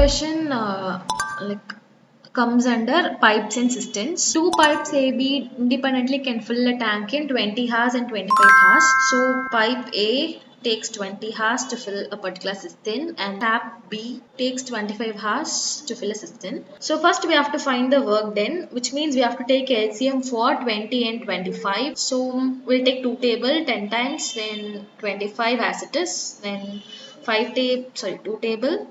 question like comes under pipes and cisterns. Two pipes AB independently can fill a tank in 20 hours and 25 hours. So pipe A takes 20 hours to fill a particular cistern and tap B takes 25 hours to fill a cistern. So first we have to find the work done, which means we have to take LCM for 20 and 25. So we'll take 2 table 10 times, then 25 as it is, then 2 table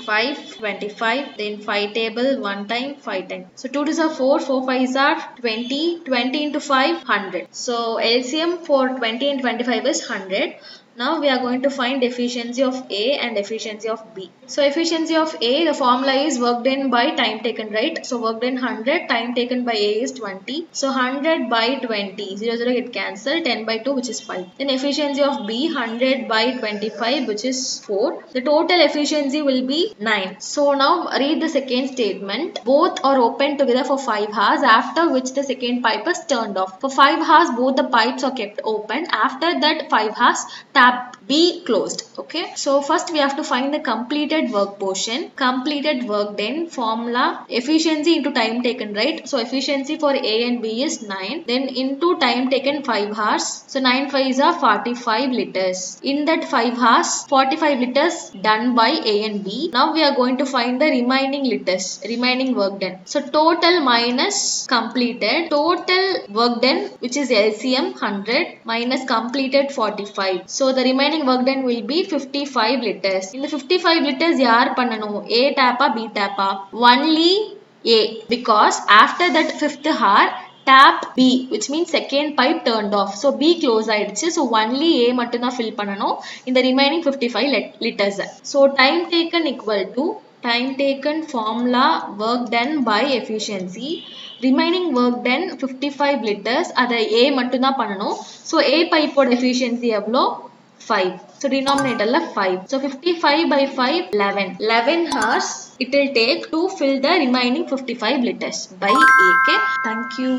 5, 25, then 5 table 1 time 5 times. So 2 to are 4, 4 5s are 20, 20 into 5 100. So LCM for 20 and 25 is 100. Now we are going to find efficiency of A and efficiency of B. So efficiency of A, the formula is work done by time taken, right? So work done 100, time taken by A is 20. So 100 by 20, 0 0 get cancelled, 10 by 2 which is 5. Then efficiency of B, 100 by 25 which is 4. The total efficiency will be 9. So now read the second statement. Both are open together for 5 hours, after which the second pipe is turned off. For 5 hours both the pipes are kept open. After that 5 hours tap B closed. Okay, so first we have to find the completed work portion. Completed work done, formula efficiency into time taken, right? So efficiency for A and B is 9, then into time taken 5 hours. So 9 5s are 45 liters. In that 5 hours 45 liters done by A and B. Now we are going to find the remaining liters, remaining work done. So total minus completed, total work done which is LCM 100 minus completed 45. So the remaining work done will be 55 liters. In the 55 liters yaar pannanum? A tapa B tapa? Only A, because after that 5th hour tap B, which means second pipe turned off. So B close ஆயிடுச்சு. So only A மட்டும் தான் fill பண்ணணும். In the remaining 55 liters. So time taken equal to time taken formula work done by efficiency. Remaining work done 55 liters. அதை A மட்டும் தான் பண்ணணும். So A pipe ஓட efficiency எவ்வளோ? 5. So denominator 5. So 55 by 5 11. 11 hours it will take to fill the remaining 55 liters by A. Okay. Thank you.